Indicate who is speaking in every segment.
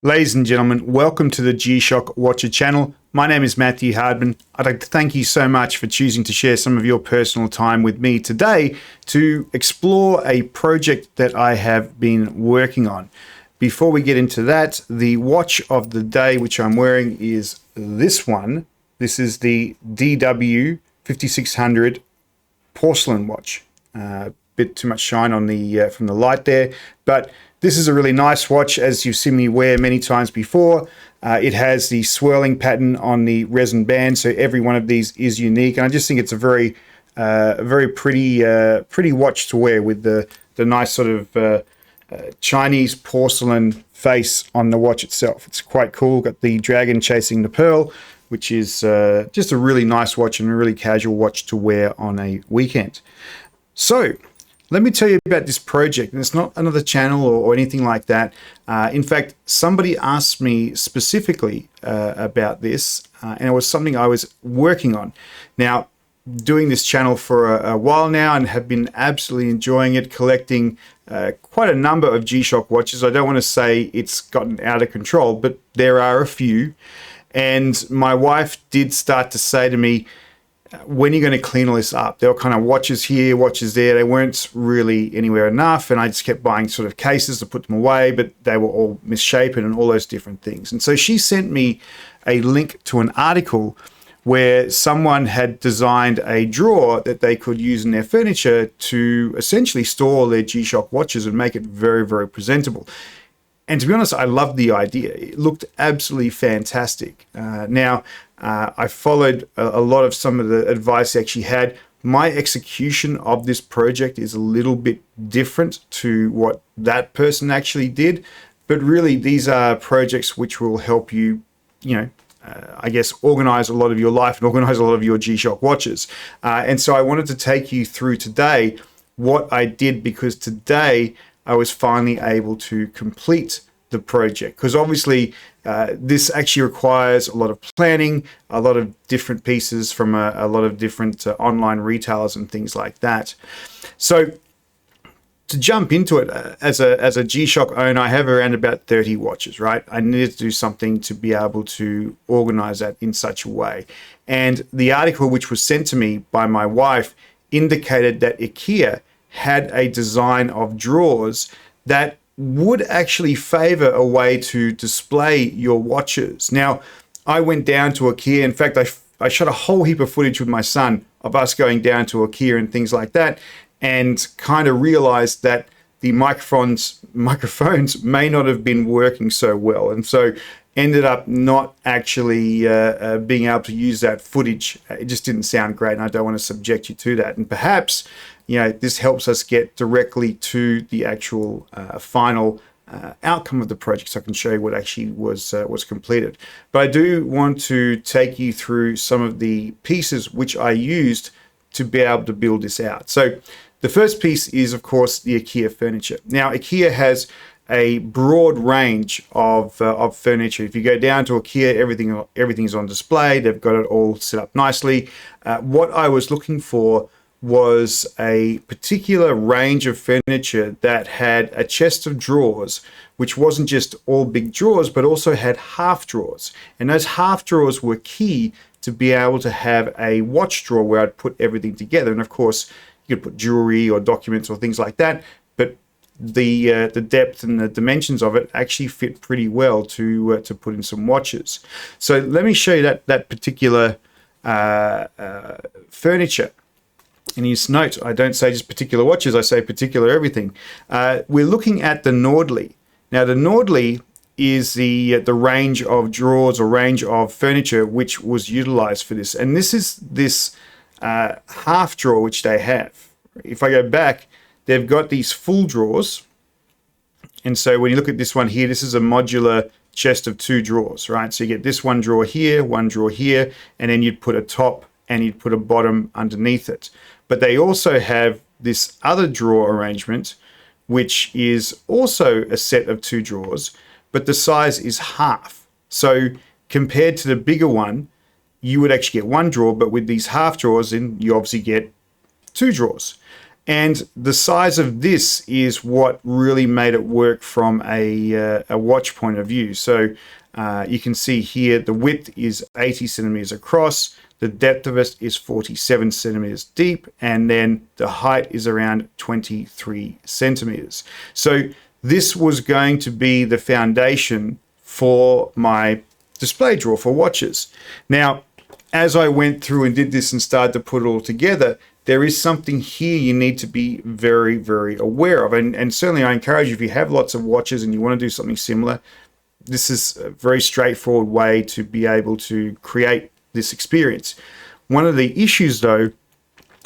Speaker 1: Ladies and gentlemen, welcome to the G-Shock Watcher channel. My name is Matthew Hardman. I'd like to thank you so much for choosing to share some of your personal time with me today to explore a project that I have been working on. Before we get into that, the watch of the day which I'm wearing is this one. This is the DW 5600 porcelain watch. Bit too much shine on the from the light there, but this is a really nice watch, as you've seen me wear many times before. It has the swirling pattern on the resin band, so every one of these is unique, and I just think it's a very pretty watch to wear with the nice sort of Chinese porcelain face on the watch itself. It's quite cool. Got the dragon chasing the pearl, which is just a really nice watch and a really casual watch to wear on a weekend. So let me tell you about this project, and it's not another channel or anything like that. In fact, somebody asked me specifically about this, and it was something I was working on. Now, doing this channel for a while now and have been absolutely enjoying it, collecting quite a number of G-Shock watches. I don't want to say it's gotten out of control, but there are a few. And my wife did start to say to me, when are you going to clean all this up? There were kind of watches here, watches there. They weren't really anywhere enough. And I just kept buying sort of cases to put them away, but they were all misshapen and all those different things. And so she sent me a link to an article where someone had designed a drawer that they could use in their furniture to essentially store their G-Shock watches and make it very, very presentable. And to be honest, I loved the idea. It looked absolutely fantastic. I followed a lot of some of the advice he actually had. My execution of this project is a little bit different to what that person actually did. But really, these are projects which will help you, I guess, organize a lot of your life and organize a lot of your G-Shock watches. And so I wanted to take you through today what I did, because today I was finally able to complete the project, because obviously this actually requires a lot of planning, a lot of different pieces from a lot of different online retailers and things like that. So to jump into it, as a G-Shock owner, I have around about 30 watches, right? I needed to do something to be able to organize that in such a way. And the article which was sent to me by my wife indicated that IKEA had a design of drawers that would actually favor a way to display your watches. Now, I went down to IKEA. In fact, I shot a whole heap of footage with my son of us going down to IKEA and things like that, and kind of realized that the microphones may not have been working so well. And so ended up not actually being able to use that footage. It just didn't sound great, and I don't want to subject you to that. And perhaps, this helps us get directly to the actual final outcome of the project, so I can show you what actually was completed. But I do want to take you through some of the pieces which I used to be able to build this out. So the first piece is, of course, the IKEA furniture. Now, IKEA has a broad range of furniture. If you go down to IKEA, everything's on display. They've got it all set up nicely. What I was looking for was a particular range of furniture that had a chest of drawers, which wasn't just all big drawers, but also had half drawers. And those half drawers were key to be able to have a watch drawer where I'd put everything together. And of course, you could put jewelry or documents or things like that, but the depth and the dimensions of it actually fit pretty well to put in some watches. So let me show you that particular furniture. And you note, I don't say just particular watches, I say particular everything. We're looking at the Nordley. Now, the Nordley is the range of drawers or range of furniture which was utilized for this. And this is this half drawer which they have. If I go back, they've got these full drawers. And so when you look at this one here, this is a modular chest of 2 drawers, right? So you get this one drawer here, and then you'd put a top and you'd put a bottom underneath it. But they also have this other drawer arrangement, which is also a set of 2 drawers, but the size is half. So compared to the bigger one, you would actually get 1 drawer, but with these half drawers in, you obviously get 2 drawers. And the size of this is what really made it work from a watch point of view. So you can see here the width is 80 centimeters across, the depth of it is 47 centimeters deep, and then the height is around 23 centimeters. So this was going to be the foundation for my display drawer for watches. Now, as I went through and did this and started to put it all together, there is something here you need to be very, very aware of. And certainly I encourage you, if you have lots of watches and you want to do something similar, this is a very straightforward way to be able to create this experience. One of the issues though,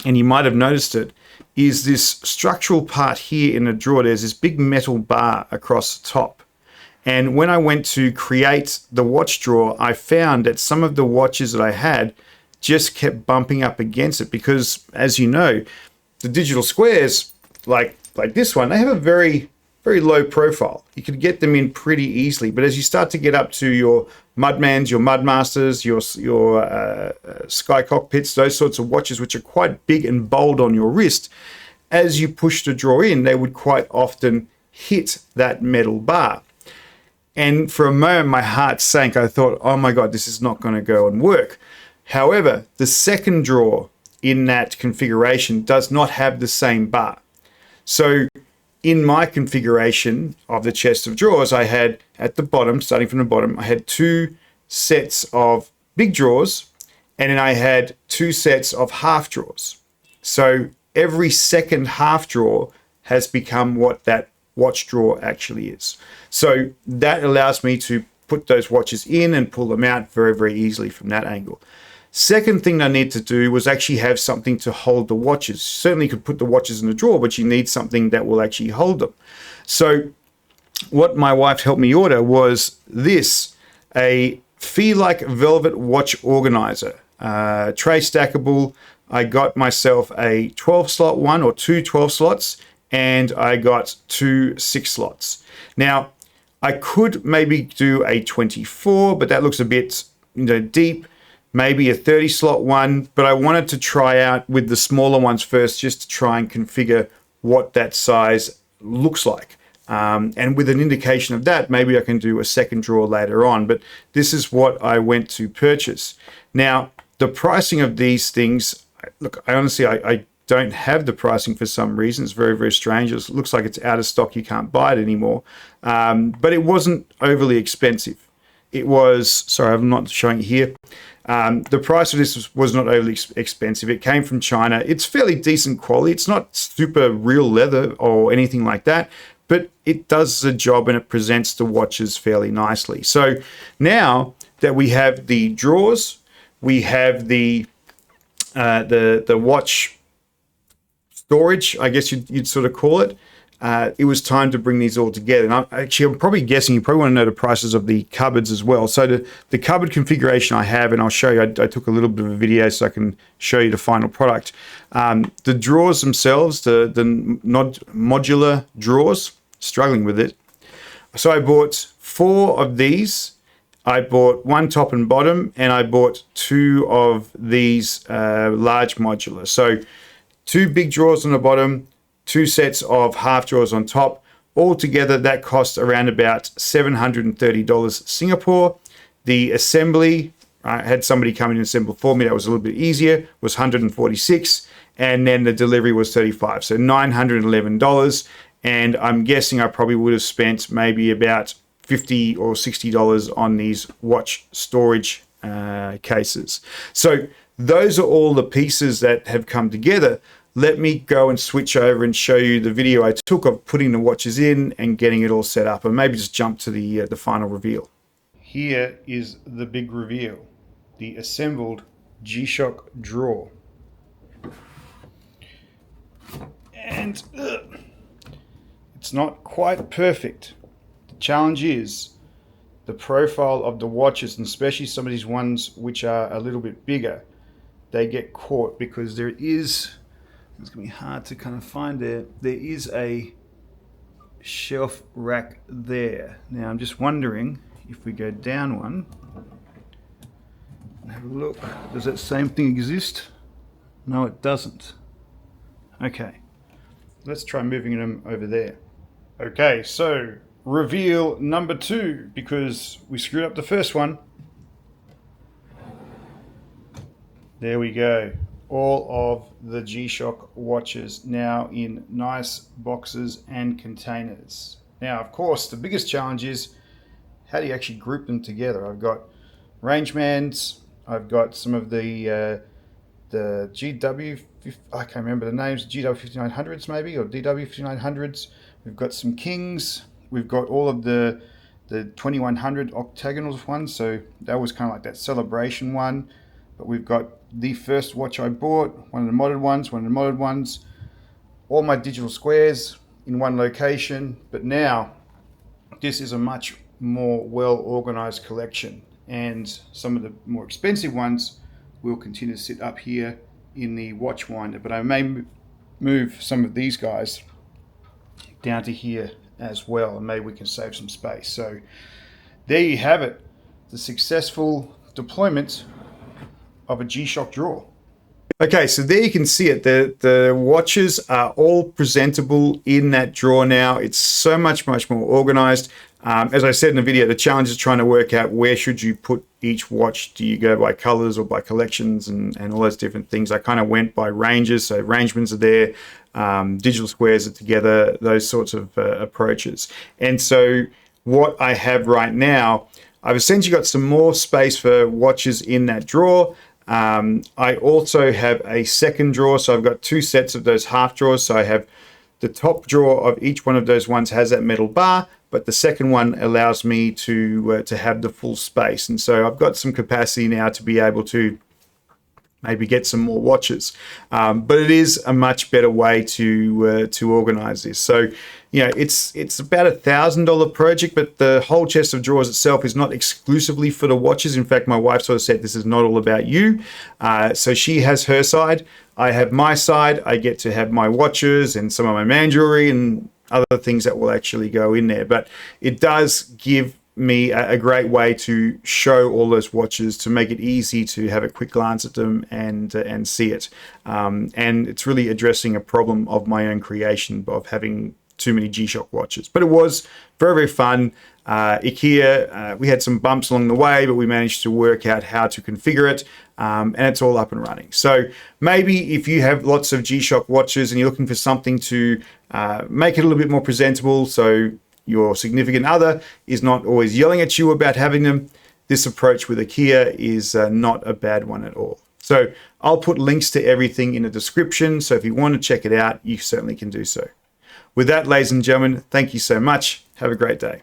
Speaker 1: and you might have noticed it, is this structural part here in the drawer. There's this big metal bar across the top. And when I went to create the watch drawer, I found that some of the watches that I had just kept bumping up against it because, as you know, the digital squares, like this one, they have a very, very low profile. You can get them in pretty easily. But as you start to get up to your Mudmans, your Mudmasters, your Sky Cockpits, those sorts of watches, which are quite big and bold on your wrist, as you push the drawer in, they would quite often hit that metal bar. And for a moment, my heart sank. I thought, oh my God, this is not going to go and work. However, the second drawer in that configuration does not have the same bar. So in my configuration of the chest of drawers, I had at the bottom, starting from the bottom, I had 2 sets of big drawers, and then I had 2 sets of half drawers. So every second half drawer has become what that watch drawer actually is. So that allows me to put those watches in and pull them out very, very easily from that angle. Second thing I need to do was actually have something to hold the watches. Certainly you could put the watches in the drawer, but you need something that will actually hold them. So what my wife helped me order was this, a Fee-like velvet watch organizer, tray stackable. I got myself a 12 slot one or 2 12 slots, and I got 2 6 slots. Now, I could maybe do a 24, but that looks a bit, deep. Maybe a 30 slot one, but I wanted to try out with the smaller ones first, just to try and configure what that size looks like. And with an indication of that, maybe I can do a second drawer later on, but this is what I went to purchase. Now, the pricing of these things, look, I don't have the pricing for some reason. It's very, very strange. It looks like it's out of stock. You can't buy it anymore. But it wasn't overly expensive. It was, sorry, I'm not showing it here. The price of this was not overly expensive. It came from China. It's fairly decent quality. It's not super real leather or anything like that, but it does the job and it presents the watches fairly nicely. So now that we have the drawers, we have the watch storage, I guess you'd sort of call it. It was time to bring these all together. And I'm probably guessing you probably want to know the prices of the cupboards as well. So the cupboard configuration I have, and I'll show you, I took a little bit of a video so I can show you the final product. The drawers themselves, the modular drawers, struggling with it. So I bought 4 of these. I bought 1 top and bottom, and I bought 2 of these large modular. So 2 big drawers on the bottom, 2 sets of half drawers on top. Altogether, that cost around about $730 Singapore. The assembly, I had somebody come in and assemble for me. That was a little bit easier, was $146. And then the delivery was $35, so $911. And I'm guessing I probably would have spent maybe about $50 or $60 on these watch storage cases. So those are all the pieces that have come together. Let me go and switch over and show you the video I took of putting the watches in and getting it all set up, and maybe just jump to the final reveal. Here is the big reveal, the assembled G-Shock drawer. And it's not quite perfect. The challenge is the profile of the watches, and especially some of these ones which are a little bit bigger, they get caught because there is, it's going to be hard to kind of find there is a shelf rack there. Now I'm just wondering if we go down one and have a look, does that same thing exist? No, it doesn't. Okay, let's try moving them over there. Okay, so reveal number 2, because we screwed up the first one. There we go. All of the G-Shock watches now in nice boxes and containers. Now, of course, the biggest challenge is how do you actually group them together? I've got Rangemans, I've got some of the GW, I can't remember the names, GW5900s maybe, or DW5900s. We've got some Kings. We've got all of the 2100 octagonal ones, so that was kind of like that celebration one. But we've got the first watch I bought, one of the modded ones, all my digital squares in one location. But now this is a much more well organized collection, and some of the more expensive ones will continue to sit up here in the watch winder, but I may move some of these guys down to here as well, and maybe we can save some space. So there you have it, the successful deployment of a G-Shock drawer. Okay, so there you can see it. The watches are all presentable in that drawer now. It's so much more organized. As I said in the video, the challenge is trying to work out where should you put each watch. Do you go by colors or by collections and all those different things? I kind of went by ranges, so arrangements are there, digital squares are together, those sorts of approaches. And so what I have right now, I've essentially got some more space for watches in that drawer. I also have a second drawer, so I've got 2 sets of those half drawers. So I have the top drawer of each one of those ones has that metal bar, but the second one allows me to have the full space. And so I've got some capacity now to be able to maybe get some more watches. But it is a much better way to organize this. So, you know, it's about $1,000 project, but the whole chest of drawers itself is not exclusively for the watches. In fact, my wife sort of said, this is not all about you. So she has her side. I have my side. I get to have my watches and some of my man jewelry and other things that will actually go in there. But it does give me a great way to show all those watches, to make it easy to have a quick glance at them and see it. And it's really addressing a problem of my own creation of having too many G-Shock watches. But it was very, very fun. IKEA, we had some bumps along the way, but we managed to work out how to configure it, and it's all up and running. So maybe if you have lots of G-Shock watches and you're looking for something to make it a little bit more presentable, so your significant other is not always yelling at you about having them, this approach with IKEA is not a bad one at all. So I'll put links to everything in the description, so if you want to check it out, you certainly can do so. With that, ladies and gentlemen, thank you so much. Have a great day.